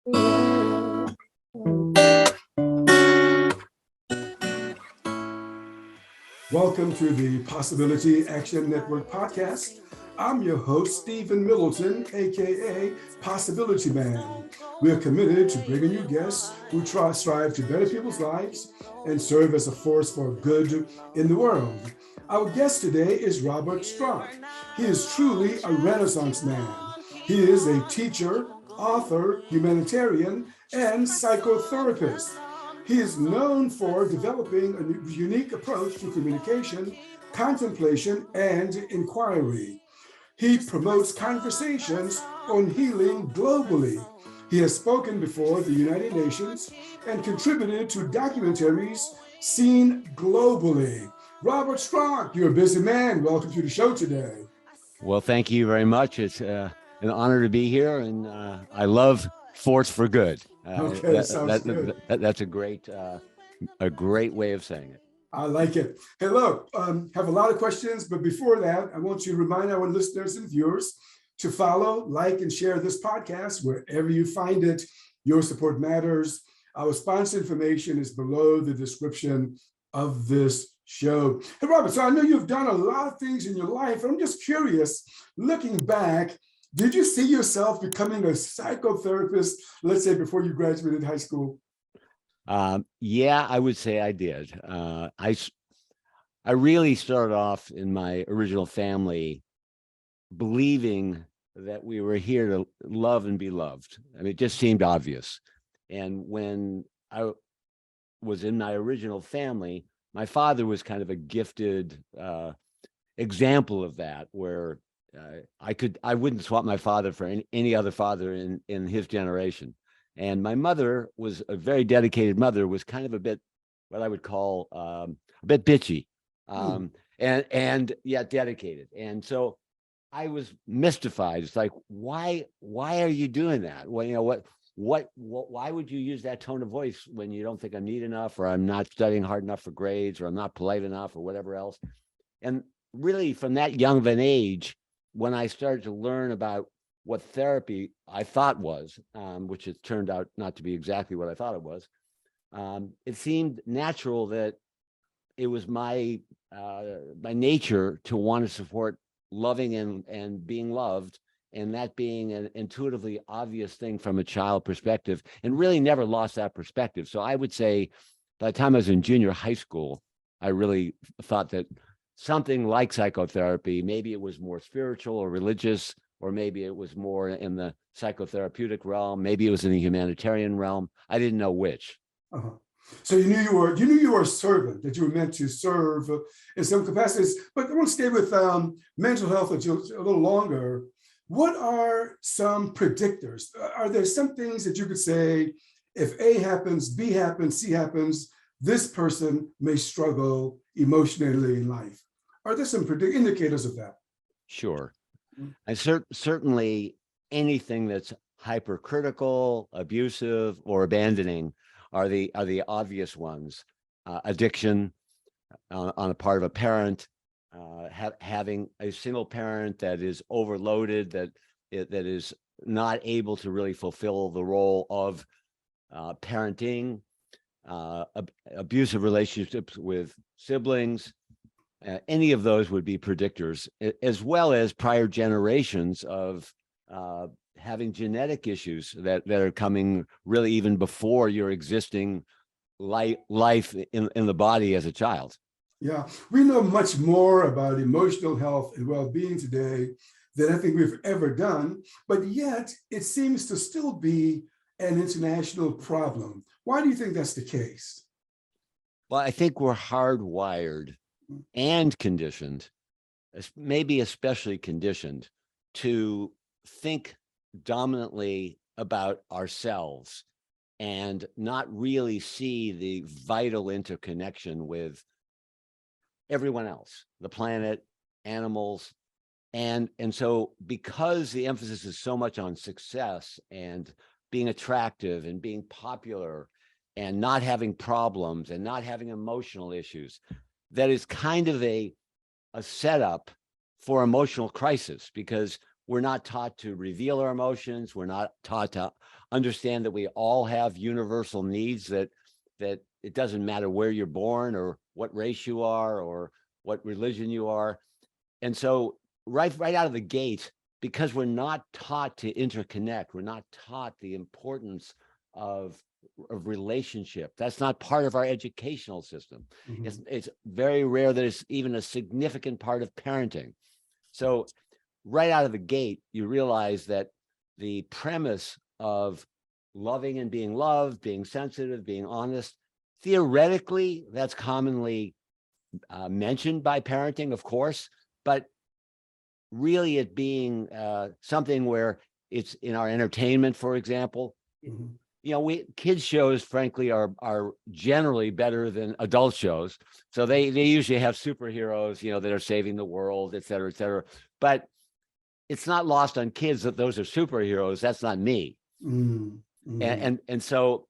Welcome to the Possibility Action Network podcast. I'm your host, Stephen Middleton, aka Possibility Man. We are committed to bringing you guests who strive to better people's lives and serve as a force for good in the world. Our guest today is Robert Strock. He is truly a Renaissance man. He is a teacher, author, humanitarian, and psychotherapist. He is known for developing a unique approach to communication, contemplation, and inquiry. He promotes conversations on healing globally. He has spoken before the United Nations and contributed to documentaries seen globally. Robert Strock, you're a busy man. Welcome to the show today. Well, thank you very much. It's an honor to be here, and I love Force for Good. Okay, sounds good. That's a great way of saying it. I like it. Hey, look, have a lot of questions, but before that, I want you to remind our listeners and viewers to follow, like, and share this podcast wherever you find it. Your support matters. Our sponsor information is below the description of this show. Hey, Robert, so I know you've done a lot of things in your life. I'm just curious, looking back, did you see yourself becoming a psychotherapist, let's say before you graduated high school? Yeah, I would say I did. I really started off in my original family believing that we were here to love and be loved. I mean, it just seemed obvious. And when I was in my original family, my father was kind of a gifted example of that, where I wouldn't swap my father for any other father in his generation. And my mother was a very dedicated mother, was kind of a bit, what I would call a bit bitchy, and yet dedicated. And so I was mystified. It's like, why are you doing that? Well, you know, why would you use that tone of voice when you don't think I'm neat enough, or I'm not studying hard enough for grades, or I'm not polite enough, or whatever else? And really, from that young of an age, when I started to learn about what therapy I thought was, which it turned out not to be exactly what I thought it was, it seemed natural that it was my nature to want to support loving and being loved, and that being an intuitively obvious thing from a child perspective, and really never lost that perspective. So I would say by the time I was in junior high school, I really thought that something like psychotherapy, maybe it was more spiritual or religious, or maybe it was more in the psychotherapeutic realm, maybe it was in the humanitarian realm. I didn't know which. Uh-huh. So you knew you were a servant, that you were meant to serve in some capacities. But I want to stay with mental health a little longer. What are some predictors? Are there some things that you could say, if A happens, B happens, C happens, this person may struggle emotionally in life? Are there some indicators of that? Sure. I certainly anything that's hypercritical, abusive, or abandoning are the obvious ones. Addiction on the part of a parent, having a single parent that is overloaded, that is not able to really fulfill the role of parenting, abusive relationships with siblings. Any of those would be predictors, as well as prior generations of having genetic issues that are coming really even before your existing life in the body as a child. Yeah, we know much more about emotional health and well-being today than I think we've ever done, but yet it seems to still be an international problem. Why do you think that's the case? Well, I think we're hardwired and conditioned, maybe especially conditioned, to think dominantly about ourselves and not really see the vital interconnection with everyone else, the planet, animals. And so because the emphasis is so much on success and being attractive and being popular and not having problems and not having emotional issues, that is kind of a setup for emotional crisis, because we're not taught to reveal our emotions. We're not taught to understand that we all have universal needs, that it doesn't matter where you're born or what race you are or what religion you are. And so right out of the gate, because we're not taught to interconnect, we're not taught the importance of relationship. That's not part of our educational system. Mhm. It's very rare that it's even a significant part of parenting. So right out of the gate, you realize that the premise of loving and being loved, being sensitive, being honest, theoretically, that's commonly mentioned by parenting, of course, but really it being something where it's in our entertainment, for example. Mhm. You know, kids shows, frankly, are generally better than adult shows. So they usually have superheroes, you know, that are saving the world, et cetera, et cetera. But it's not lost on kids that those are superheroes. That's not me. Mhm. Mhm. And so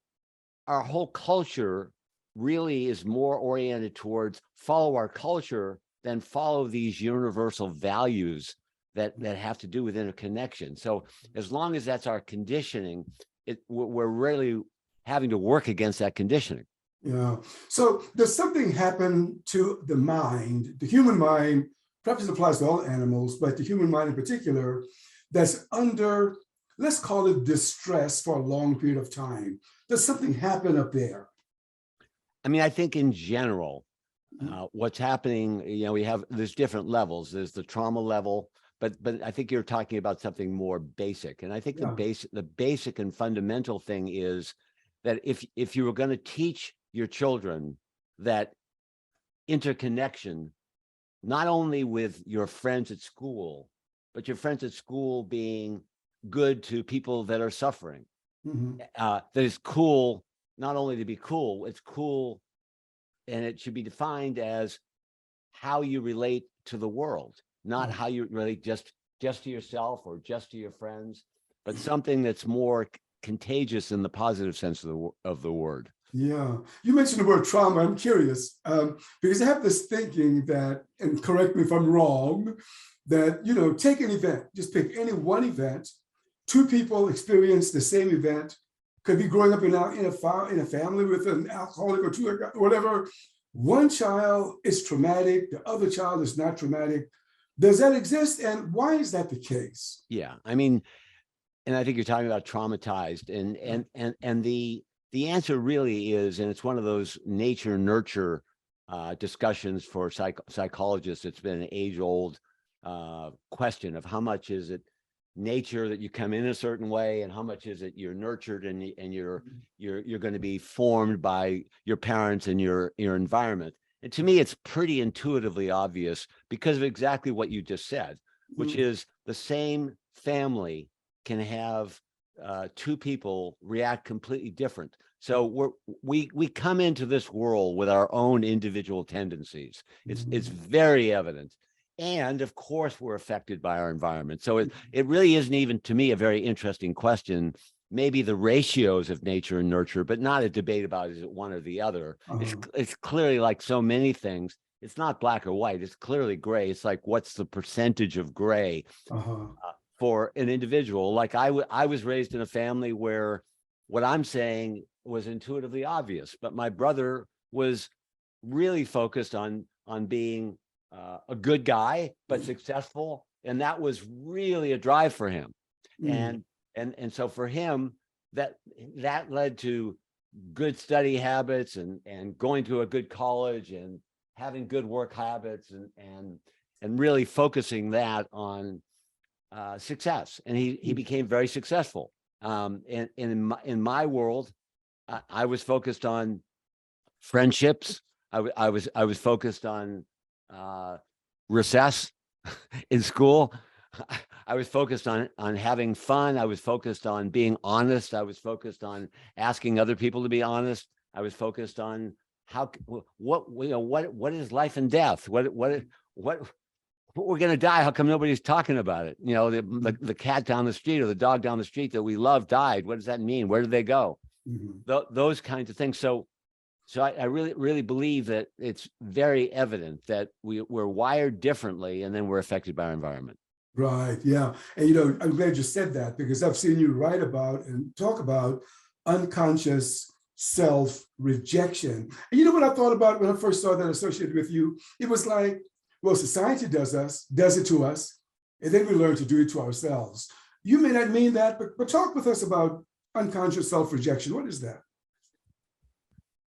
our whole culture really is more oriented towards follow our culture than follow these universal values that have to do with interconnection. So as long as that's our conditioning, we're really having to work against that conditioning. Yeah. So does something happen to the mind, the human mind? Perhaps it applies to all animals, but the human mind in particular, that's under, let's call it distress for a long period of time. Does something happen up there? I mean, I think in general, Mhm. what's happening, you know, there's different levels. There's the trauma level, but I think you're talking about something more basic. And I think Yeah. the basic and fundamental thing is that if you were going to teach your children that interconnection, not only with your friends at school, but your friends at school being good to people that are suffering, Mhm. that it's cool, not only to be cool, it's cool, and it should be defined as how you relate to the world, not how you relate just to yourself or just to your friends, but something that's more contagious in the positive sense of the word. Yeah, you mentioned the word trauma. I'm curious because I have this thinking that, and correct me if I'm wrong, that, take an event, just pick any one event. Two people experience the same event, could be growing up in a family with an alcoholic or two, or whatever. One child is traumatic, the other child is not traumatic. Does that exist, and why is that the case? Yeah, I mean, and I think you're talking about traumatized, and the answer really is, and it's one of those nature nurture discussions for psychologists. It's been an age old question of how much is it nature that you come in a certain way, and how much is it you're nurtured and you're going to be formed by your parents and your environment. And to me, it's pretty intuitively obvious because of exactly what you just said, which Mhm. is the same family can have two people react completely different. So we come into this world with our own individual tendencies. It's Mhm. very evident. And of course, we're affected by our environment. So it really isn't even, to me, a very interesting question. Maybe the ratios of nature and nurture, but not a debate about is it one or the other. Uh-huh. It's clearly, like so many things, it's not black or white. It's clearly gray. It's like, what's the percentage of gray Uh-huh. for an individual? Like I was raised in a family where what I'm saying was intuitively obvious, but my brother was really focused on being a good guy but successful, and that was really a drive for him. Mm. And so for him, that led to good study habits and going to a good college and having good work habits and really focusing that on success, and he became very successful. And in my world, I was focused on friendships. I was focused on uh, recess in school. I was focused on having fun. I was focused on being honest. I was focused on asking other people to be honest. I was focused on what is life and death? What we're going to die. How come nobody's talking about it? You know, the cat down the street or the dog down the street that we love died. What does that mean? Where did they go? Mhm. Those kinds of things. So I really believe that it's very evident that we're wired differently, and then we're affected by our environment. Right. Yeah. And, I'm glad you said that because I've seen you write about and talk about unconscious self-rejection. And you know what I thought about when I first saw that associated with you? It was like, well, society does it to us, and then we learn to do it to ourselves. You may not mean that, but talk with us about unconscious self-rejection. What is that?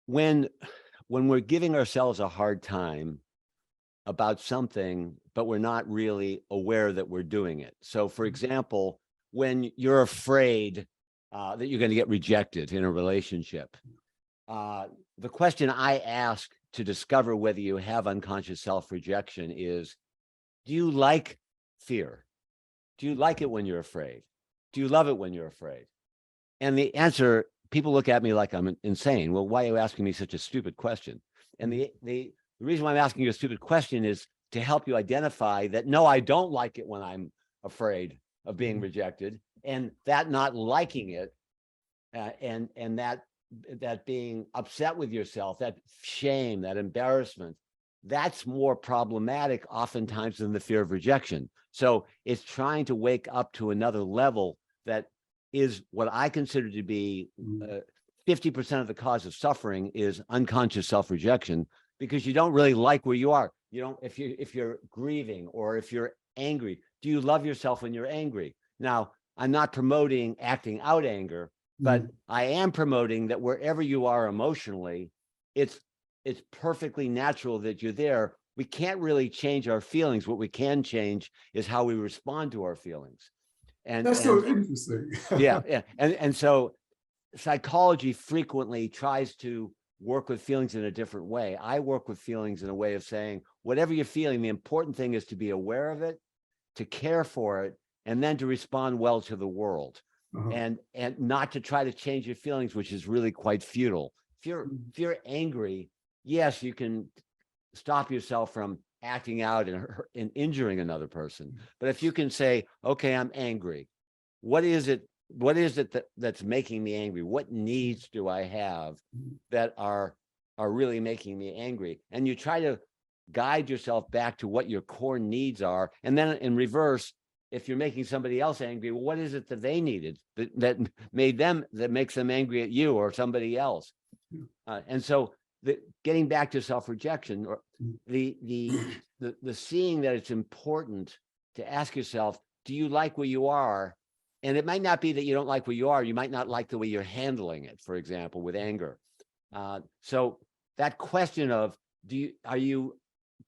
When we're giving ourselves a hard time about something, but we're not really aware that we're doing it. So, for example, when you're afraid that you're going to get rejected in a relationship, the question I ask to discover whether you have unconscious self-rejection is, do you like fear? Do you like it when you're afraid? Do you love it when you're afraid? And the answer, people look at me like I'm insane. Well, why are you asking me such a stupid question? And the reason why I'm asking you a stupid question is to help you identify that, no, I don't like it when I'm afraid of being rejected, and that not liking it and that being upset with yourself, that shame, that embarrassment, that's more problematic oftentimes than the fear of rejection. So it's trying to wake up to another level that is what I consider to be 50% of the cause of suffering is unconscious self-rejection, because you don't really like where you are. You don't, if you're grieving or if you're angry, do you love yourself when you're angry? Now, I'm not promoting acting out anger, but I am promoting that wherever you are emotionally, it's perfectly natural that you're there. We can't really change our feelings. What we can change is how we respond to our feelings. That's so interesting. Yeah. And so psychology frequently tries to work with feelings in a different way. I work with feelings in a way of saying, whatever you're feeling, the important thing is to be aware of it, to care for it, and then to respond well to the world. And not to try to change your feelings, which is really quite futile. If you're angry, yes, you can stop yourself from acting out and injuring another person. But if you can say, okay, I'm angry. What is it that's making me angry? What needs do I have that are really making me angry? And you try to guide yourself back to what your core needs are. And then in reverse, if you're making somebody else angry, well, what is it that they needed that makes them angry at you or somebody else? And so getting back to self-rejection, or the seeing that it's important to ask yourself, do you like where you are? And it might not be that you don't like where you are. You might not like the way you're handling it, for example, with anger. So that question of, are you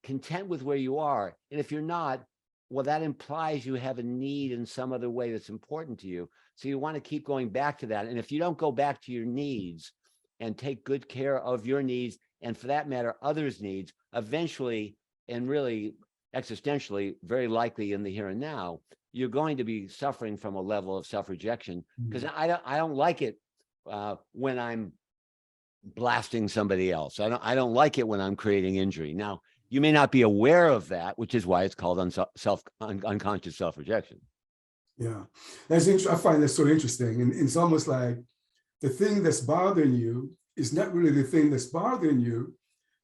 content with where you are? And if you're not, well, that implies you have a need in some other way that's important to you. So you want to keep going back to that. And if you don't go back to your needs and take good care of your needs, and for that matter, others' needs, eventually, and really existentially, very likely in the here and now, you're going to be suffering from a level of self-rejection, because I don't like it when I'm blasting somebody else. I don't like it when I'm creating injury. Now, you may not be aware of that, which is why it's called unconscious self-rejection. Yeah, that's interesting. I find that so interesting. And it's almost like the thing that's bothering you is not really the thing that's bothering you,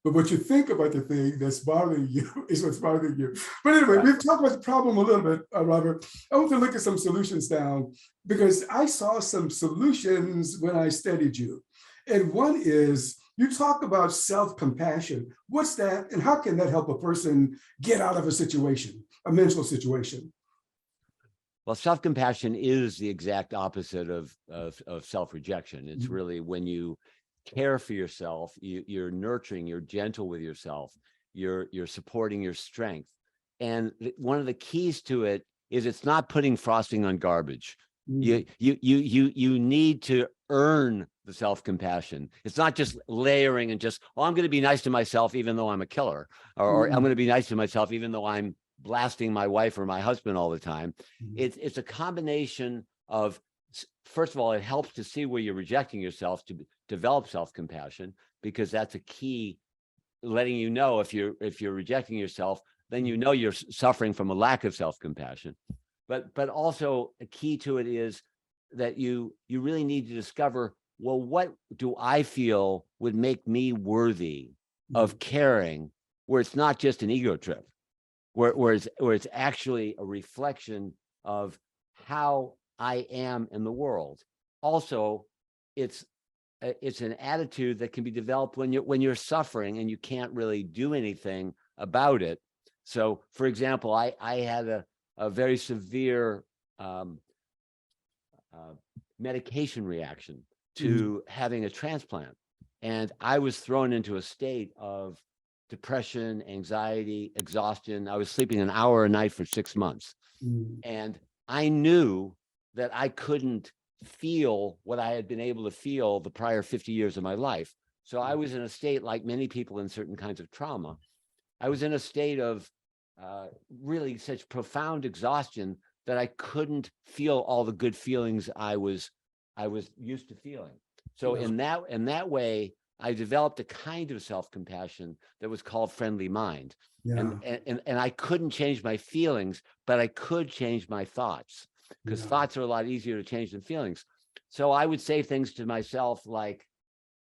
but what you think about the thing that's bothering you is what's bothering you. But anyway, we've talked about the problem a little bit, Robert. I want to look at some solutions now, because I saw some solutions when I studied you. And one is, you talk about self-compassion. What's that? And how can that help a person get out of a situation, a mental situation? Well, self-compassion is the exact opposite of self-rejection. It's really when you care for yourself, you're nurturing, you're gentle with yourself, you're supporting your strength. And one of the keys to it is it's not putting frosting on garbage. You need to earn the self-compassion. It's not just layering and just, oh, I'm going to be nice to myself even though I'm a killer, or I'm going to be nice to myself even though I'm blasting my wife or my husband all the time. It's a combination of, first of all, it helps to see where you're rejecting yourself to develop self-compassion, because that's a key, letting you know if you're rejecting yourself, then you know you're suffering from a lack of self-compassion. But also a key to it is that you really need to discover, well, what do I feel would make me worthy of caring, where it's not just an ego trip, where it's actually a reflection of how I am in the world. Also, it's an attitude that can be developed when you're suffering and you can't really do anything about it. So, for example, I had a very severe medication reaction to having a transplant, and I was thrown into a state of depression, anxiety, exhaustion. I was sleeping an hour a night for 6 months, and I knew that I couldn't feel what I had been able to feel the prior 50 years of my life. So I was in a state, like many people in certain kinds of trauma, I was in a state of really such profound exhaustion that I couldn't feel all the good feelings I was used to feeling. So in that way, I developed a kind of self-compassion that was called friendly mind. And I couldn't change my feelings, but I could change my thoughts, because thoughts are a lot easier to change than feelings. So I would say things to myself like,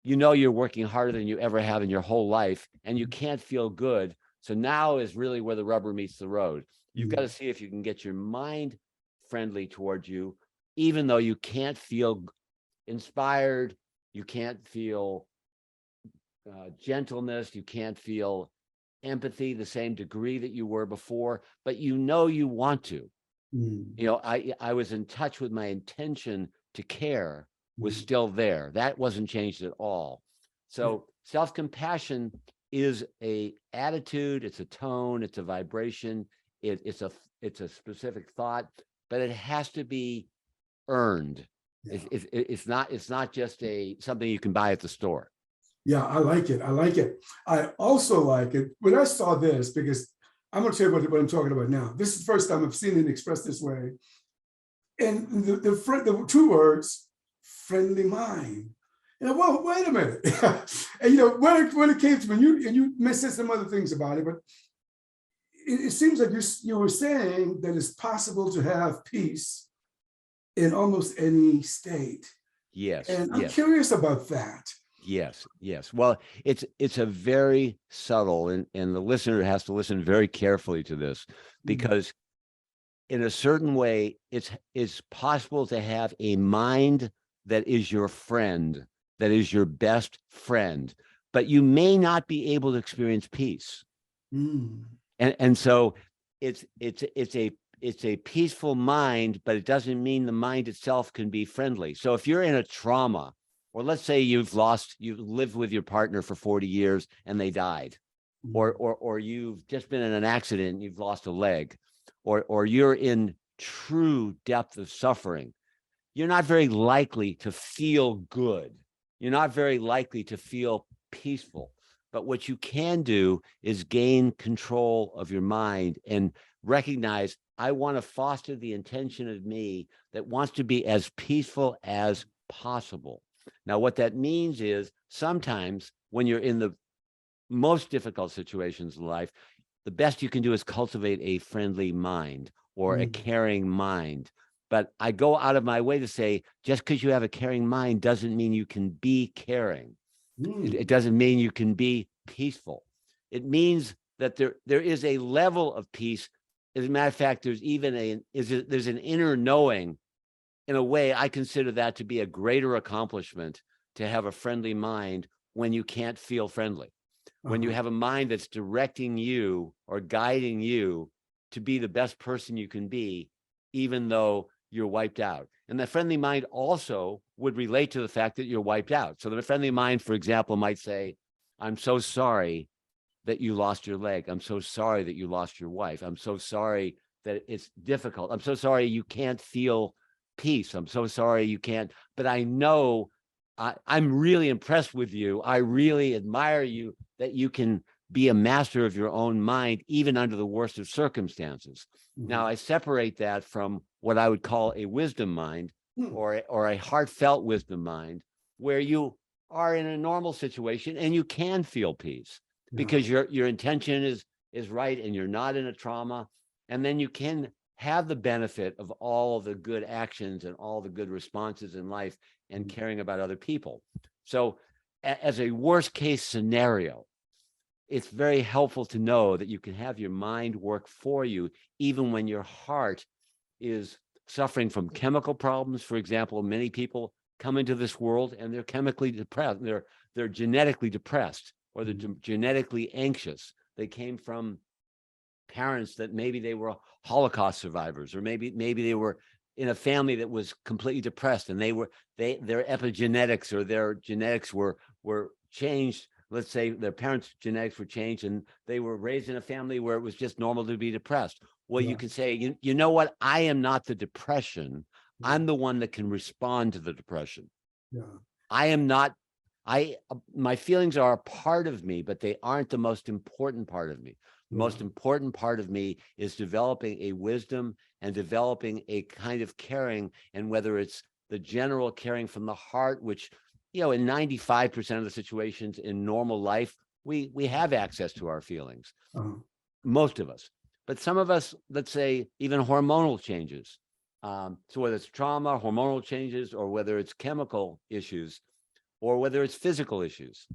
you're working harder than you ever have in your whole life, and you can't feel good. So now is really where the rubber meets the road. You've got to see if you can get your mind friendly towards you, even though you can't feel inspired, you can't feel gentleness, you can't feel empathy the same degree that you were before, but you want to. I was in touch with my intention to care was still there. That wasn't changed at all. So self-compassion is a attitude, it's a tone, it's a vibration, it's a specific thought, but it has to be earned. It's not just something you can buy at the store. Yeah, I like it. I also like it when I saw this, because I'm going to tell you what I'm talking about now. This is the first time I've seen it expressed this way. And the two words, friendly mind. And well, wait a minute. And when it came to me, you said some other things about it, but it seems like you were saying that it's possible to have peace in almost any state. Yes. And I'm curious about that. Yes. Well, it's a very subtle, and the listener has to listen very carefully to this, because in a certain way, it's possible to have a mind that is your friend, that is your best friend, but you may not be able to experience peace. And so it's a peaceful mind, but it doesn't mean the mind itself can be friendly. So if you're in a trauma, or let's say you've lived with your partner for 40 years and they died, or you've just been in an accident and you've lost a leg, or you're in true depth of suffering, you're not very likely to feel good. You're not very likely to feel peaceful. But what you can do is gain control of your mind and recognize, I want to foster the intention of me that wants to be as peaceful as possible. Now, what that means is sometimes when you're in the most difficult situations in life, the best you can do is cultivate a friendly mind or a caring mind. But I go out of my way to say, just because you have a caring mind doesn't mean you can be caring. It doesn't mean you can be peaceful. It means that there is a level of peace. As a matter of fact, there's an inner knowing. In a way, I consider that to be a greater accomplishment, to have a friendly mind when you can't feel friendly. When you have a mind that's directing you or guiding you to be the best person you can be, even though you're wiped out. And the friendly mind also would relate to the fact that you're wiped out. So the friendly mind, for example, might say, I'm so sorry that you lost your leg. I'm so sorry that you lost your wife. I'm so sorry that it's difficult. I'm so sorry you can't feel peace. I'm so sorry you can't, but I know I'm really impressed with you. I really admire you, that you can be a master of your own mind, even under the worst of circumstances. Now, I separate that from what I would call a wisdom mind or a heartfelt wisdom mind, where you are in a normal situation and you can feel peace because your intention is right and you're not in a trauma. And then you can have the benefit of all the good actions and all the good responses in life and caring about other people. So as a worst case scenario, it's very helpful to know that you can have your mind work for you, even when your heart is suffering from chemical problems. For example, many people come into this world and they're chemically depressed. They're genetically depressed, or they're genetically anxious. They came from parents that maybe they were Holocaust survivors, or maybe they were in a family that was completely depressed, and their epigenetics or their genetics were changed. Let's say their parents' genetics were changed, and they were raised in a family where it was just normal to be depressed. Well, Yeah. you can say, you know what? I am not the depression. Yeah. I'm the one that can respond to the depression. Yeah. I am not. My feelings are a part of me, but they aren't the most important part of me. The most important part of me is developing a wisdom and developing a kind of caring, and whether it's the general caring from the heart, which, in 95% of the situations in normal life, we have access to our feelings, most of us. But some of us, let's say, even hormonal changes. So whether it's trauma, hormonal changes, or whether it's chemical issues, or whether it's physical issues,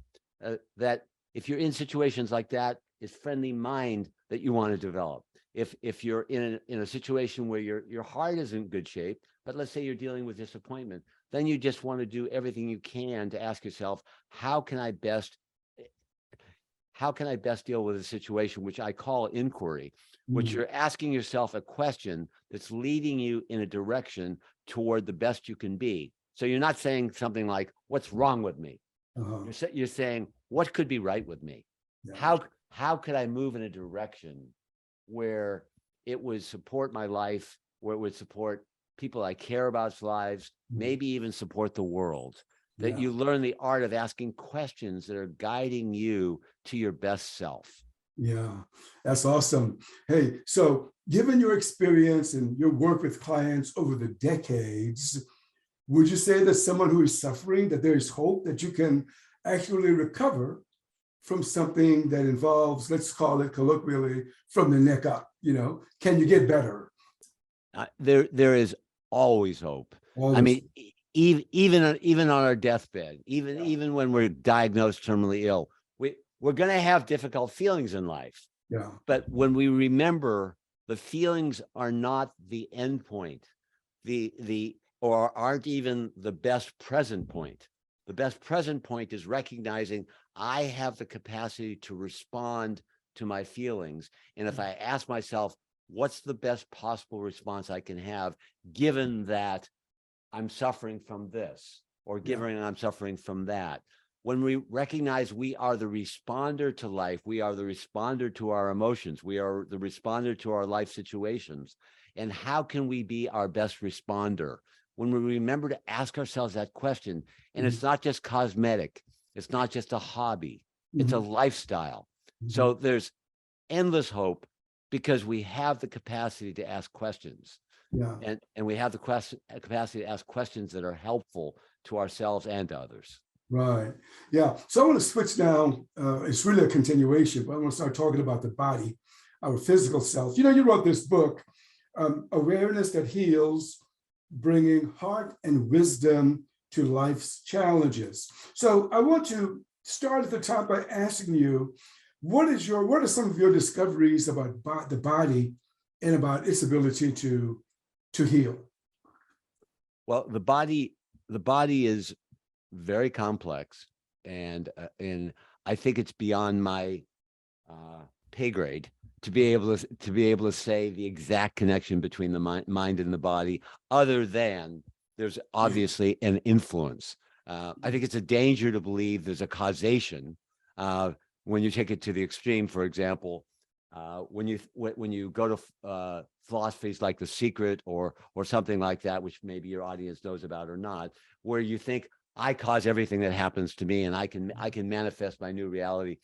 that if you're in situations like that, it's friendly mind that you want to develop. If you're in a situation where your heart is in good shape, but let's say you're dealing with disappointment, then you just want to do everything you can to ask yourself, how can I best deal with a situation, which I call inquiry, which you're asking yourself a question that's leading you in a direction toward the best you can be. So you're not saying something like, what's wrong with me? You're saying, what could be right with me? Yeah. How could I move in a direction where it would support my life, where it would support people I care about's lives, maybe even support the world? That you learn the art of asking questions that are guiding you to your best self. Yeah, that's awesome. Hey, so given your experience and your work with clients over the decades, would you say that someone who is suffering, that there is hope that you can actually recover from something that involves, let's call it colloquially, from the neck up? Can you get better? There is always hope. Always. I mean, even on our deathbed, even when we're diagnosed terminally ill, we're going to have difficult feelings in life. Yeah. But when we remember, the feelings are not the end point, or aren't even the best present point. The best present point is recognizing I have the capacity to respond to my feelings. And if I ask myself, what's the best possible response I can have, given that I'm suffering from this, or given I'm suffering from that? When we recognize we are the responder to life, we are the responder to our emotions, we are the responder to our life situations. And how can we be our best responder? When we remember to ask ourselves that question, and it's not just cosmetic, it's not just a hobby, it's a lifestyle. So there's endless hope because we have the capacity to ask questions. Yeah. And we have the capacity to ask questions that are helpful to ourselves and to others. Right. Yeah. So I want to switch now. It's really a continuation, but I want to start talking about the body, our physical self. You wrote this book, Awareness That Heals, Bringing Heart and Wisdom to Life's Challenges. So I want to start at the top by asking you, what are some of your discoveries about the body and about its ability to heal? Well, the body is very complex, and I think it's beyond my pay grade to be able to say the exact connection between the mind and the body, other than there's obviously an influence. I think it's a danger to believe there's a causation when you take it to the extreme. For example, when you go to philosophies like The Secret or something like that, which maybe your audience knows about or not, where you think I cause everything that happens to me and I can manifest my new reality.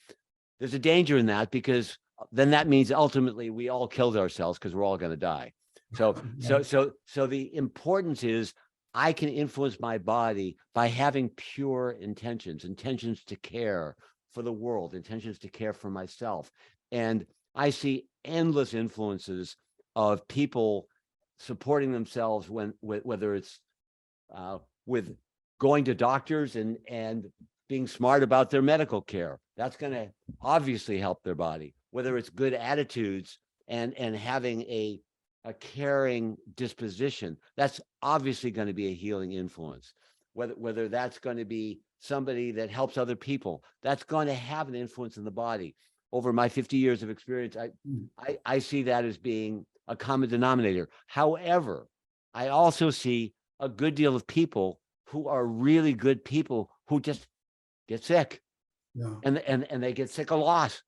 There's a danger in that, because then that means ultimately we all killed ourselves because we're all going to die. So the importance is I can influence my body by having pure intentions to care for the world, intentions to care for myself. And I see endless influences of people supporting themselves whether it's with going to doctors and being smart about their medical care. That's going to obviously help their body. Whether it's good attitudes and having a caring disposition, that's obviously going to be a healing influence. Whether that's going to be somebody that helps other people, that's going to have an influence in the body. Over my 50 years of experience, I see that as being a common denominator. However, I also see a good deal of people who are really good people who just get sick. Yeah. And they get sick a lot.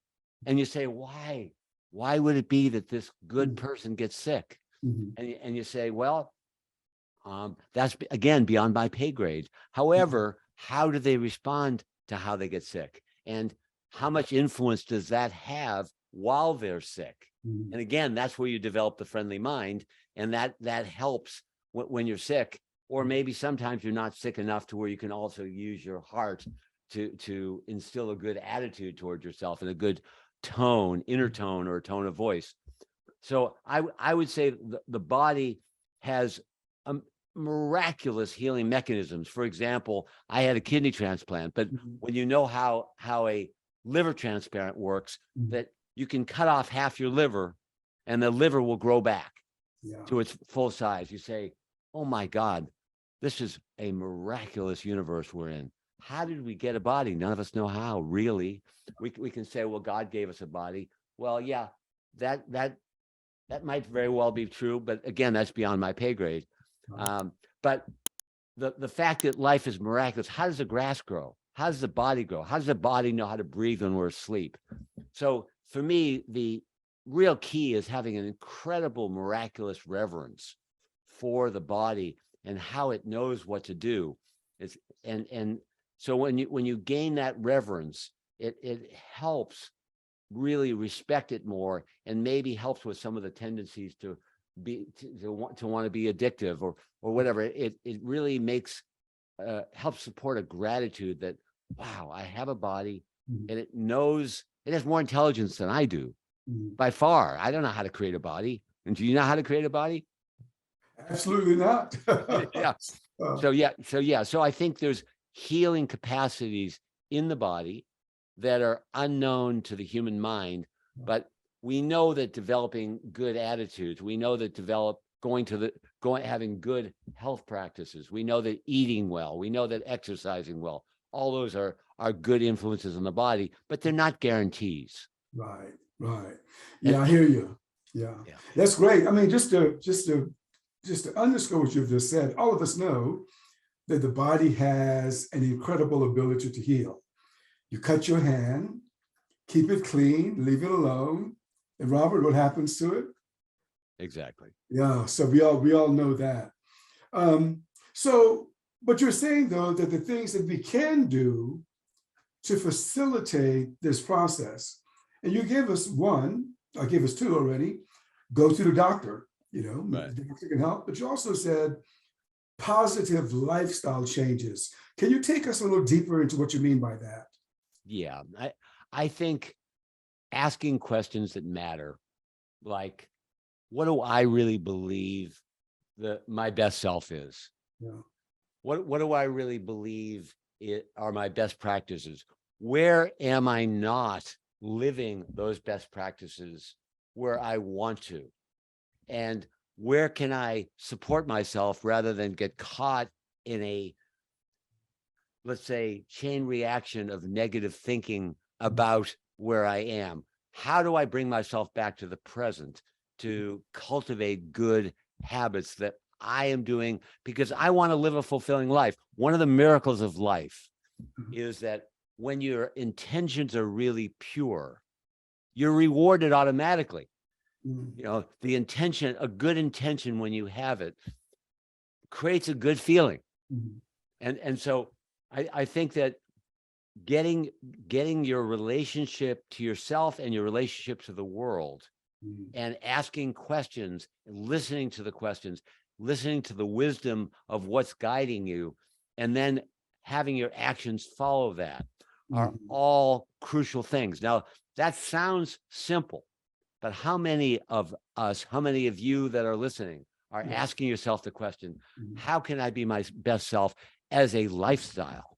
And you say, why? Why would it be that this good person gets sick? And you say, well, that's, again, beyond my pay grade. However, how do they respond to how they get sick? And how much influence does that have while they're sick? And again, that's where you develop the friendly mind. And that helps when you're sick, or maybe sometimes you're not sick enough to where you can also use your heart to instill a good attitude towards yourself and a good tone, inner tone, or a tone of voice. So I would say the body has miraculous healing mechanisms. For example, I had a kidney transplant, but when you know how a liver transplant works, that you can cut off half your liver and the liver will grow back to its full size. You say, oh my God, this is a miraculous universe we're in. How did we get a body? None of us know how, really. We can say, well, God gave us a body. Well, yeah, that might very well be true, but again, that's beyond my pay grade. But the fact that life is miraculous, how does the grass grow? How does the body grow? How does the body know how to breathe when we're asleep? So for me, the real key is having an incredible, miraculous reverence for the body and how it knows what to do. So when you gain that reverence, it helps really respect it more, and maybe helps with some of the tendencies to want to be addictive or whatever. It really makes helps support a gratitude that, wow, I have a body and it knows, it has more intelligence than I do by far. I don't know how to create a body. And do you know how to create a body? Absolutely not. Yeah. So I think there's healing capacities in the body that are unknown to the human mind, but we know that developing good attitudes, we know that having good health practices, we know that eating well, we know that exercising well, all those are good influences on the body, but they're not guarantees. Right. Yeah, I hear you. Yeah, that's great. I mean, just to underscore what you've just said, all of us know that the body has an incredible ability to heal. You cut your hand, keep it clean, leave it alone, and Robert, what happens to it? Exactly. Yeah, so we all know that. But you're saying though that the things that we can do to facilitate this process, and you gave us one, I gave us two already. Go to the doctor, Right. The doctor can help. But you also said positive lifestyle changes. Can you take us a little deeper into what you mean by that? Yeah, I think asking questions that matter, like, what do I really believe that my best self is? Yeah. What do I really believe are my best practices? Where am I not living those best practices where I want to? And where can I support myself rather than get caught in a, let's say, chain reaction of negative thinking about where I am? How do I bring myself back to the present to cultivate good habits that I am doing because I want to live a fulfilling life? One of the miracles of life is that when your intentions are really pure, you're rewarded automatically. The intention, a good intention, when you have it, creates a good feeling. And so I think that getting your relationship to yourself and your relationship to the world, and asking questions, and listening to the questions, listening to the wisdom of what's guiding you, and then having your actions follow that, are all crucial things. Now, that sounds simple, but how many of us, how many of you that are listening are asking yourself the question, how can I be my best self as a lifestyle?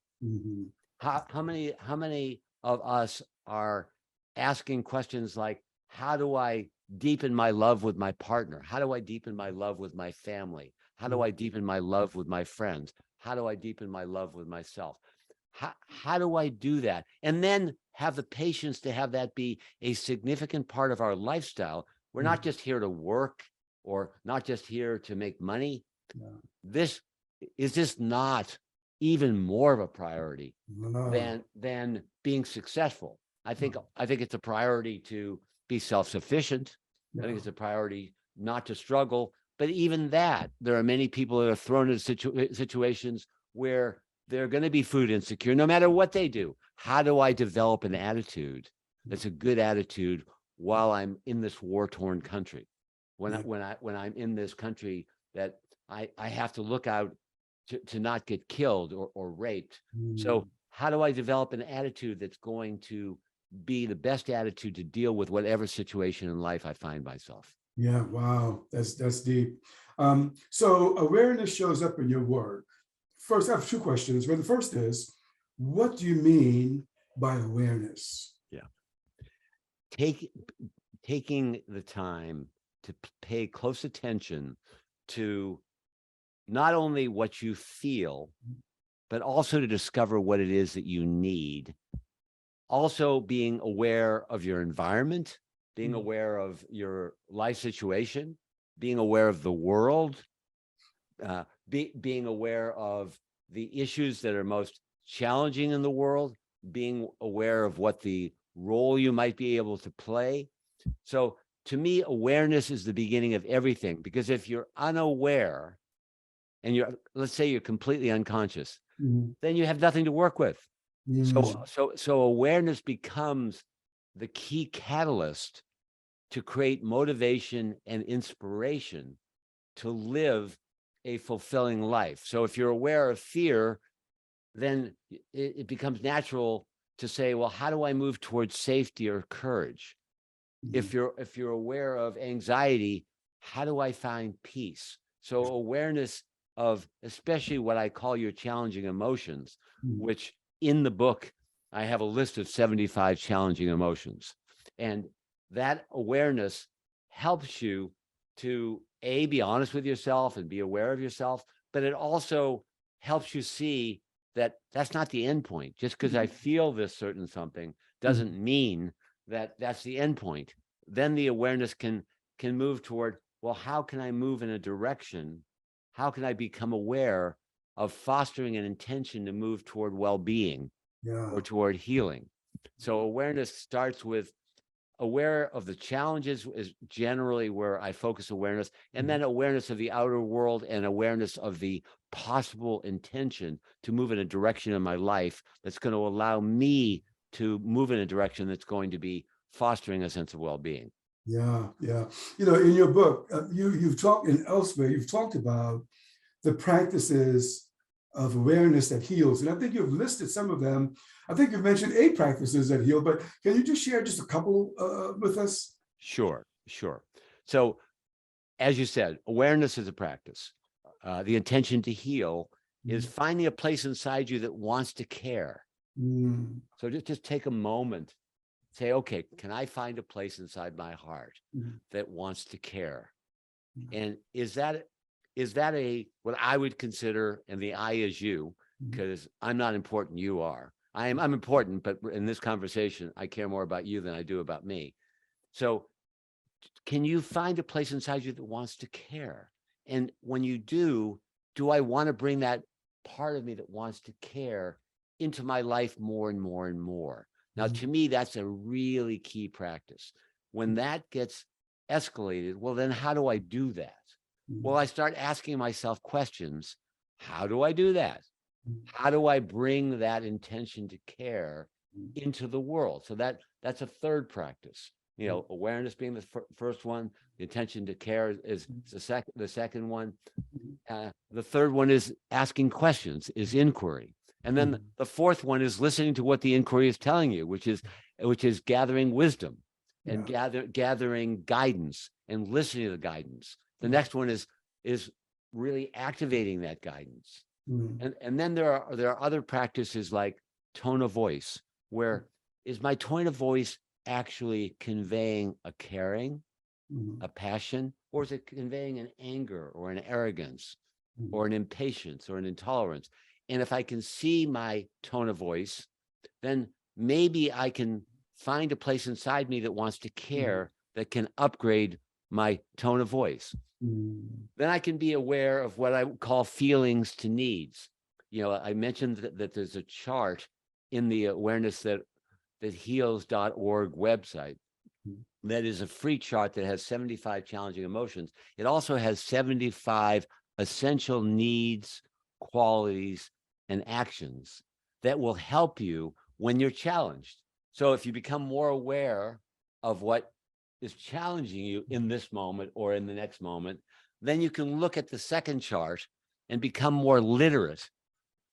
How many of us are asking questions like, how do I deepen my love with my partner? How do I deepen my love with my family? How do I deepen my love with my friends? How do I deepen my love with myself? How do I do that? And then have the patience to have that be a significant part of our lifestyle. We're not just here to work or not just here to make money. Yeah. This is just not even more of a priority No. than being successful. I think it's a priority to be self-sufficient. I think Yeah. it's a priority not to struggle. But even that, there are many people that are thrown into situations where they're going to be food insecure, no matter what they do. How do I develop an attitude that's a good attitude while I'm in this war-torn country? When I'm in this country that I have to look out to not get killed or raped. So how do I develop an attitude that's going to be the best attitude to deal with whatever situation in life I find myself? Yeah, wow, that's deep. So awareness shows up in your work. First, I have two questions. But the first is, what do you mean by awareness? Yeah. Taking the time to pay close attention to not only what you feel, but also to discover what it is that you need. Also being aware of your environment, being aware of your life situation, being aware of the world, being aware of the issues that are most challenging in the world, being aware of what the role you might be able to play. So to me, awareness is the beginning of everything, because if you're unaware and let's say you're completely unconscious, then you have nothing to work with. So awareness becomes the key catalyst to create motivation and inspiration to live a fulfilling life. So if you're aware of fear, then it becomes natural to say, well, how do I move towards safety or courage? If you're aware of anxiety, how do I find peace? So awareness of especially what I call your challenging emotions, which in the book, I have a list of 75 challenging emotions. And that awareness helps you to be honest with yourself and be aware of yourself, but it also helps you see that that's not the end point. Just because I feel this certain something doesn't mean that that's the end point. Then the awareness can move toward, well, how can I move in a direction? How can I become aware of fostering an intention to move toward well-being or toward healing? So awareness starts with aware of the challenges is generally where I focus awareness, and then awareness of the outer world and awareness of the possible intention to move in a direction in my life that's going to allow me to move in a direction that's going to be fostering a sense of well-being. Yeah, yeah. In your book, you've talked, and elsewhere, you've talked about the practices of awareness that heals. And I think you've listed some of them. I think you've mentioned 8 practices that heal, but can you just share just a couple with us? Sure. So as you said, awareness is a practice. The intention to heal is finding a place inside you that wants to care. So just take a moment, say, okay, can I find a place inside my heart that wants to care? And is that what I would consider, and the I is you, because I'm not important, you are. I'm important, but in this conversation, I care more about you than I do about me. So can you find a place inside you that wants to care? And when you do I want to bring that part of me that wants to care into my life more and more and more? Now, to me, that's a really key practice. When that gets escalated, well, then how do I do that? Well, I start asking myself questions. How do I do that? How do I bring that intention to care into the world? So that's a third practice. Awareness being the first one, the intention to care is the second one. The third one is asking questions, is inquiry. And then the fourth one is listening to what the inquiry is telling you, which is gathering wisdom and gathering guidance and listening to the guidance. The next one is really activating that guidance. And then there are other practices like tone of voice, where is my tone of voice actually conveying a caring, a passion, or is it conveying an anger or an arrogance or an impatience or an intolerance? And if I can see my tone of voice, then maybe I can find a place inside me that wants to care, that can upgrade my tone of voice. Then I can be aware of what I call feelings to needs. You know, I mentioned that there's a chart in the awareness that heals.org website. That is a free chart that has 75 challenging emotions. It also has 75 essential needs, qualities, and actions that will help you when you're challenged. So if you become more aware of what is challenging you in this moment or in the next moment, then you can look at the second chart and become more literate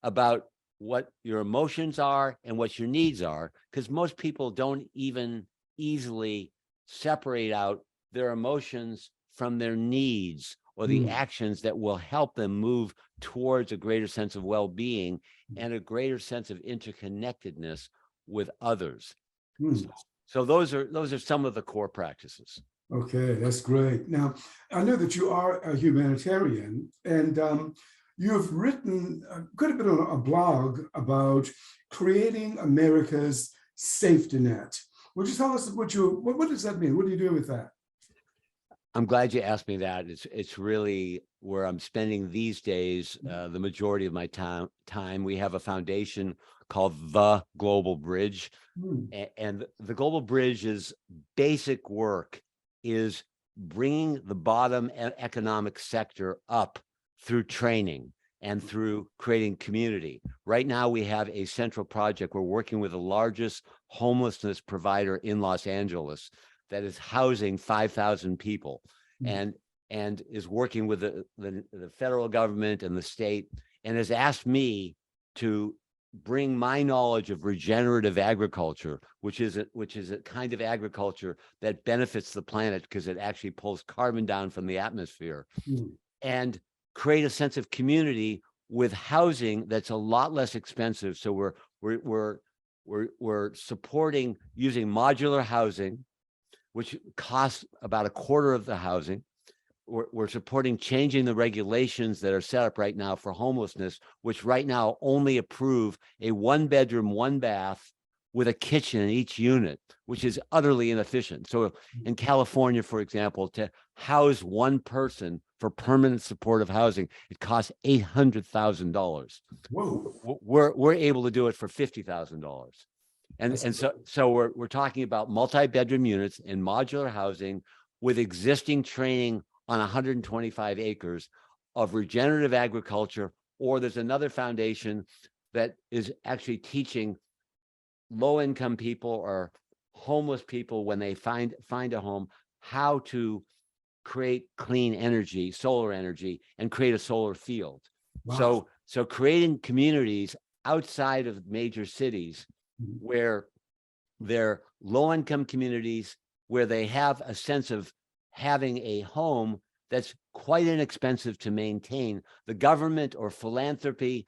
about what your emotions are and what your needs are, because most people don't even easily separate out their emotions from their needs or the actions that will help them move towards a greater sense of well-being and a greater sense of interconnectedness with others. So those are some of the core practices. Okay, that's great. Now, I know that you are a humanitarian, and you've written quite a bit on a blog about creating America's safety net. Would you tell us what does that mean? What are you doing with that? I'm glad you asked me that. It's really where I'm spending these days, the majority of my time. We have a foundation called The Global Bridge. And the Global Bridge's basic work is bringing the bottom economic sector up through training and through creating community. Right now, we have a central project. We're working with the largest homelessness provider in Los Angeles that is housing 5,000 people and is working with the federal government and the state, and has asked me to bring my knowledge of regenerative agriculture, which is a kind of agriculture that benefits the planet because it actually pulls carbon down from the atmosphere, and create a sense of community with housing that's a lot less expensive. So we're supporting using modular housing, which costs about a quarter of the housing. We're supporting changing the regulations that are set up right now for homelessness, which right now only approve a 1-bedroom, 1-bath with a kitchen in each unit, which is utterly inefficient. So in California, for example, to house one person for permanent supportive housing, it costs $800,000. Whoa. We're able to do it for $50,000. And so we're talking about multi-bedroom units in modular housing with existing training on 125 acres of regenerative agriculture. Or there's another foundation that is actually teaching low-income people or homeless people, when they find a home, how to create clean energy, solar energy, and create a solar field. Wow. So creating communities outside of major cities where they're low-income communities, where they have a sense of having a home that's quite inexpensive to maintain. The government or philanthropy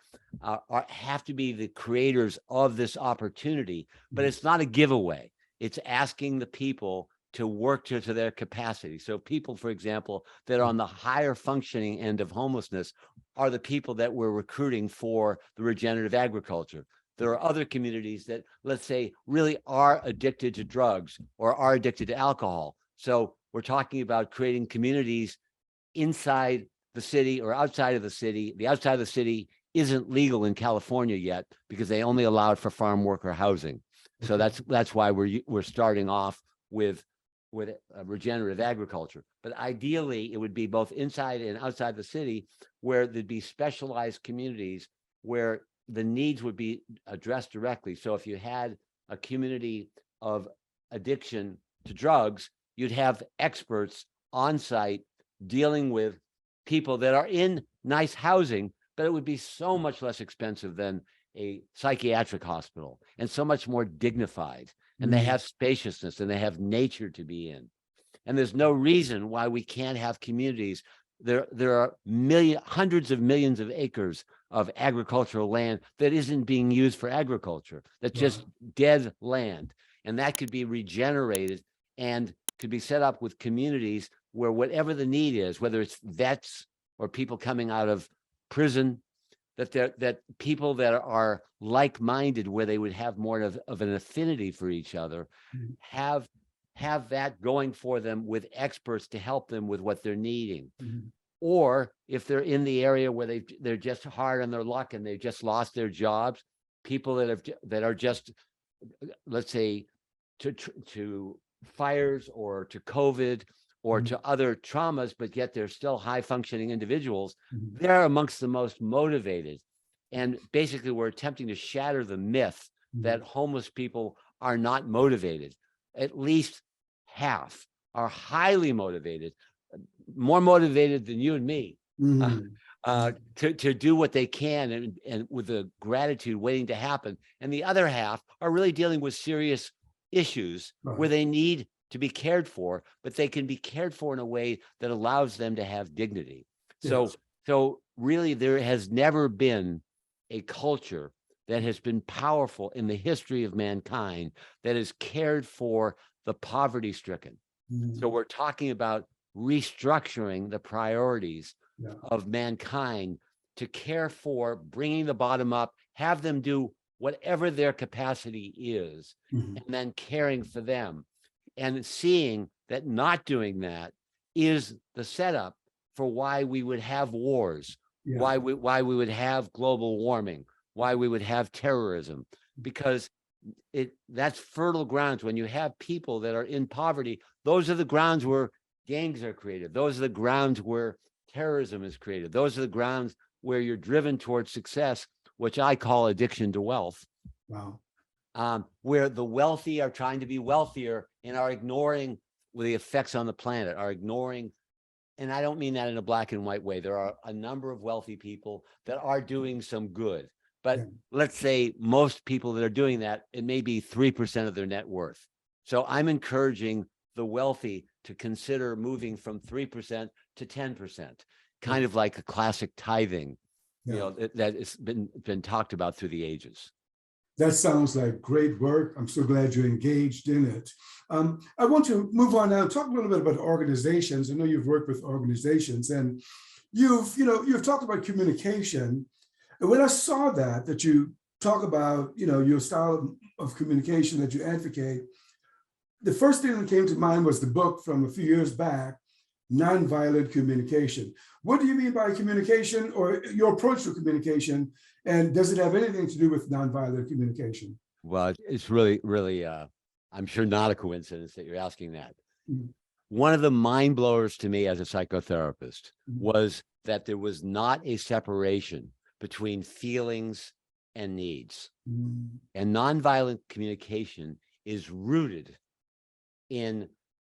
have to be the creators of this opportunity, but it's not a giveaway. It's asking the people to work to their capacity. So people, for example, that are on the higher functioning end of homelessness are the people that we're recruiting for the regenerative agriculture. There are other communities that, let's say, really are addicted to drugs or are addicted to alcohol. So we're talking about creating communities inside the city or outside of the city. The outside of the city isn't legal in California yet because they only allow it for farm worker housing. So that's why we're starting off with regenerative agriculture. But ideally, it would be both inside and outside the city, where there'd be specialized communities where the needs would be addressed directly. So if you had a community of addiction to drugs, you'd have experts on site dealing with people that are in nice housing, but it would be so much less expensive than a psychiatric hospital and so much more dignified. And they have spaciousness and they have nature to be in. And there's no reason why we can't have communities there are hundreds of millions of acres of agricultural land that isn't being used for agriculture. That's just dead land. And that could be regenerated and could be set up with communities where whatever the need is, whether it's vets or people coming out of prison, that people that are like-minded, where they would have more of an affinity for each other, have that going for them with experts to help them with what they're needing. Or if they're in the area where they're just hard on their luck and they've just lost their jobs, people that are just, let's say, to fires or to COVID or to other traumas, but yet they're still high functioning individuals, they're amongst the most motivated. And basically we're attempting to shatter the myth that homeless people are not motivated. At least half are highly motivated, more motivated than you and me, to do what they can and with the gratitude waiting to happen. And the other half are really dealing with serious issues where they need to be cared for, but they can be cared for in a way that allows them to have dignity. So really there has never been a culture that has been powerful in the history of mankind that has cared for the poverty stricken. So we're talking about restructuring the priorities of mankind to care for bringing the bottom up, have them do whatever their capacity is, and then caring for them, and seeing that not doing that is the setup for why we would have wars, why we would have global warming, why we would have terrorism, because that's fertile grounds. When you have people that are in poverty, those are the grounds where gangs are created. Those are the grounds where terrorism is created. Those are the grounds where you're driven towards success, which I call addiction to wealth. Where the wealthy are trying to be wealthier and are ignoring the effects on the planet, are ignoring, and I don't mean that in a black and white way. There are a number of wealthy people that are doing some good, but let's say most people that are doing that, it may be 3% of their net worth. So I'm encouraging the wealthy to consider moving from 3% to 10%, kind of like a classic tithing, that has been talked about through the ages. That sounds like great work. I'm so glad you're engaged in it. I want to move on now and talk a little bit about organizations. I know you've worked with organizations, and you've talked about communication. And when I saw that you talk about, your style of communication that you advocate, the first thing that came to mind was the book from a few years back, Nonviolent Communication. What do you mean by communication, or your approach to communication? And does it have anything to do with nonviolent communication? Well, it's really, really, I'm sure not a coincidence that you're asking that. One of the mind blowers to me as a psychotherapist was that there was not a separation between feelings and needs. And nonviolent communication is rooted in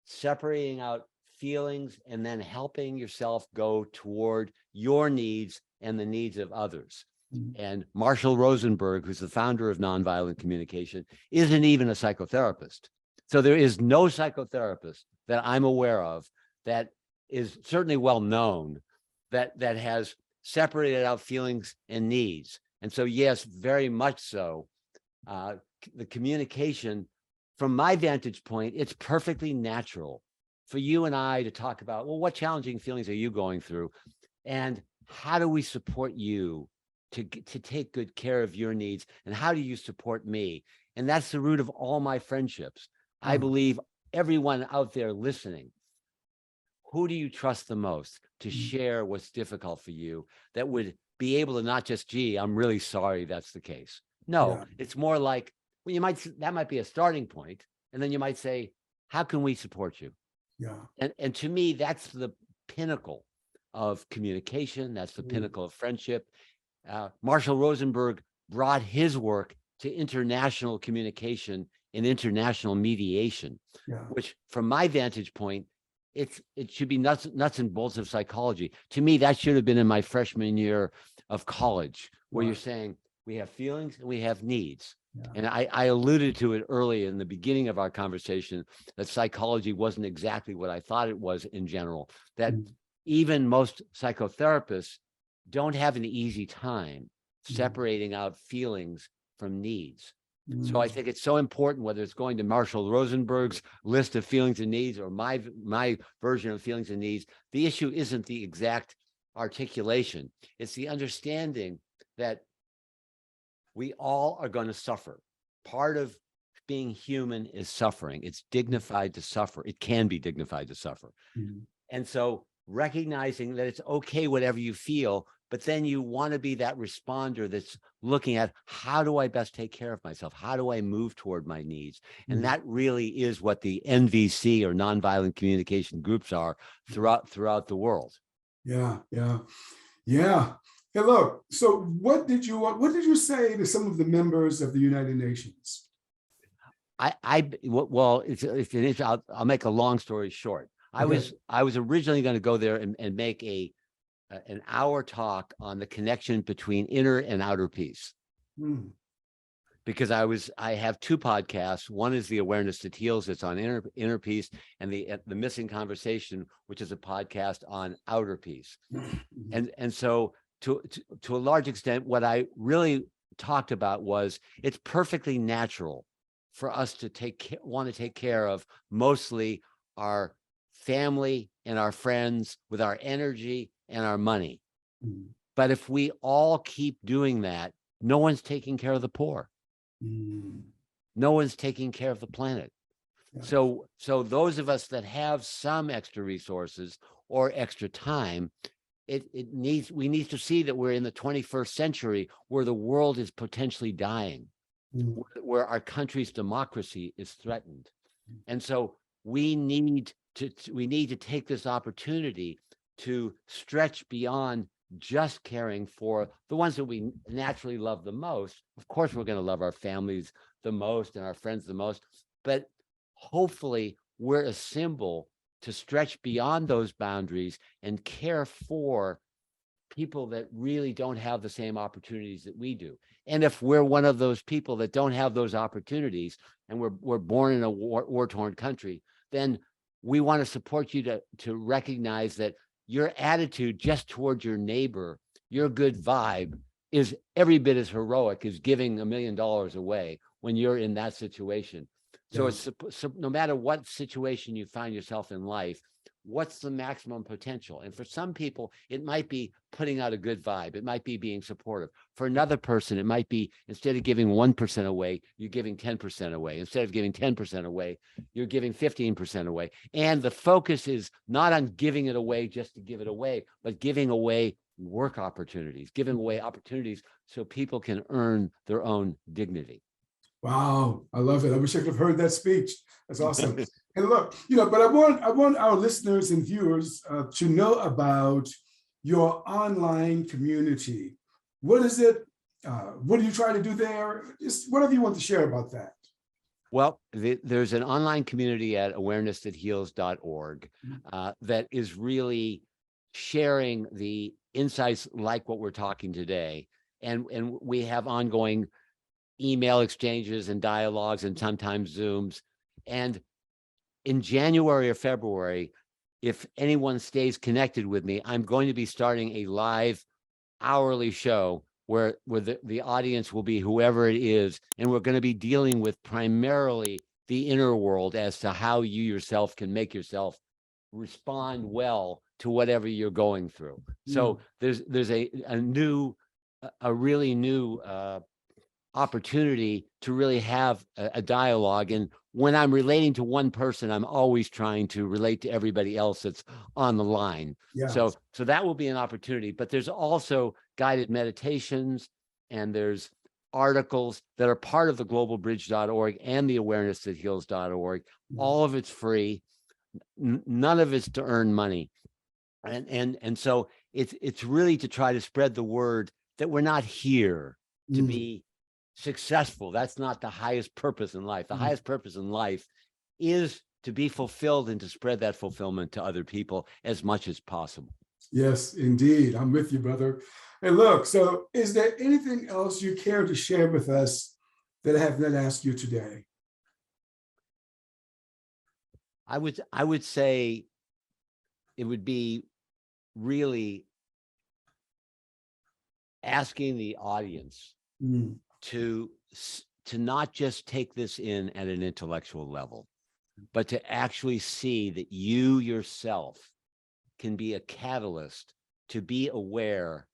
separating out feelings and then helping yourself go toward your needs and the needs of others. And Marshall Rosenberg, who's the founder of nonviolent communication, isn't even a psychotherapist. So there is no psychotherapist that I'm aware of that is certainly well known that has separated out feelings and needs. And so, yes, very much so. The communication, from my vantage point, it's perfectly natural for you and I to talk about, well, what challenging feelings are you going through? And how do we support you to take good care of your needs? And how do you support me? And that's the root of all my friendships. I believe everyone out there listening, who do you trust the most to share what's difficult for you, that would be able to not just, gee, I'm really sorry that's the case. No, it's more like, well, that might be a starting point. And then you might say, how can we support you? And to me, that's the pinnacle of communication. That's the pinnacle of friendship. Marshall Rosenberg brought his work to international communication and international mediation, which from my vantage point, it should be nuts and bolts of psychology. To me, that should have been in my freshman year of college, where you're saying we have feelings and we have needs. And I alluded to it early in the beginning of our conversation, that psychology wasn't exactly what I thought it was in general, that even most psychotherapists don't have an easy time separating out feelings from needs. So I think it's so important, whether it's going to Marshall Rosenberg's list of feelings and needs or my version of feelings and needs, the issue isn't the exact articulation. It's the understanding that we all are going to suffer. Part of being human is suffering. It's dignified to suffer. It can be dignified to suffer. And so recognizing that it's okay, whatever you feel, but then you want to be that responder that's looking at, how do I best take care of myself? How do I move toward my needs? And that really is what the NVC, or nonviolent communication groups, are throughout the world. Yeah. Hey, look, so what did you say to some of the members of the United Nations? Well, I'll make a long story short. Okay. I was originally going to go there and make an hour talk on the connection between inner and outer peace. Because I have two podcasts. One is the Awareness That Heals, it's on inner peace, and the Missing Conversation, which is a podcast on outer peace. And so to a large extent, what I really talked about was, it's perfectly natural for us to want to take care of mostly our family and our friends with our energy and our money. But if we all keep doing that, no one's taking care of the poor. No one's taking care of the planet. So those of us that have some extra resources or extra time, we need to see that we're in the 21st century, where the world is potentially dying, where our country's democracy is threatened. And so we need to take this opportunity to stretch beyond just caring for the ones that we naturally love the most. Of course, we're going to love our families the most and our friends the most, but hopefully we're a symbol to stretch beyond those boundaries and care for people that really don't have the same opportunities that we do. And if we're one of those people that don't have those opportunities, and we're born in a war-torn country, then we want to support you to recognize that your attitude just towards your neighbor, your good vibe, is every bit as heroic as giving $1 million away when you're in that situation. So it's no matter what situation you find yourself in life, what's the maximum potential? And for some people, it might be putting out a good vibe. It might be being supportive. For another person, it might be, instead of giving 1% away, you're giving 10% away. Instead of giving 10% away, you're giving 15% away. And the focus is not on giving it away just to give it away, but giving away work opportunities, giving away opportunities so people can earn their own dignity. Wow, I love it. I wish I could have heard that speech. That's awesome. And look, but I want our listeners and viewers to know about your online community. What is it? What do you try to do there? Just whatever you want to share about that. Well, there's an online community at awareness-that-heals.org that is really sharing the insights like what we're talking today. And we have ongoing email exchanges and dialogues and sometimes Zooms. And in January or February, if anyone stays connected with me, I'm going to be starting a live hourly show where the audience will be whoever it is. And we're going to be dealing with primarily the inner world as to how you yourself can make yourself respond well to whatever you're going through. So there's a really new opportunity to really have a dialogue. And when I'm relating to one person, I'm always trying to relate to everybody else that's on the line. So that will be an opportunity. But there's also guided meditations, and there's articles that are part of the globalbridge.org and the awareness-that-heals.org. All of it's free. None of it's to earn money. And so it's really to try to spread the word that we're not here to be successful. That's not the highest purpose in life. The highest purpose in life is to be fulfilled and to spread that fulfillment to other people as much as possible. Yes, indeed. I'm with you, brother. And look, so is there anything else you care to share with us that I have not asked you today? I would say it would be really asking the audience Mm. to not just take this in at an intellectual level, but to actually see that you yourself can be a catalyst to be aware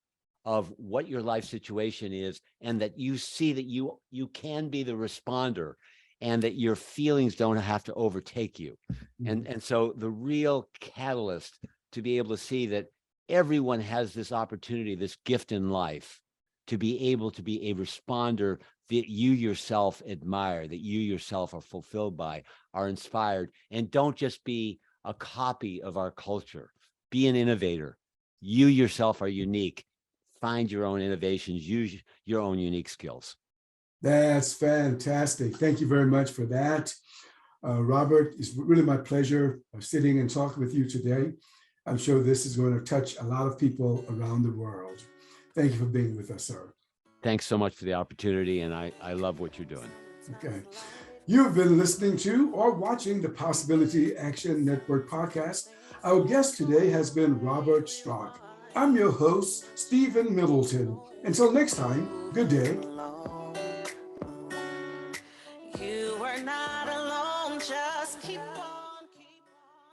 of what your life situation is, and that you see that you can be the responder, and that your feelings don't have to overtake you. And so the real catalyst to be able to see that everyone has this opportunity, this gift in life, to be able to be a responder that you yourself admire, that you yourself are fulfilled by, are inspired, and don't just be a copy of our culture. Be an innovator. You yourself are unique. Find your own innovations, use your own unique skills. That's fantastic. Thank you very much for that. Robert, it's really my pleasure sitting and talking with you today. I'm sure this is going to touch a lot of people around the world. Thank you for being with us, sir. Thanks so much for the opportunity, and I love what you're doing. Okay. You've been listening to or watching the Possibility Action Network podcast. Our guest today has been Robert Strock. I'm your host, Stephen Middleton. Until next time, good day. You are not alone, just keep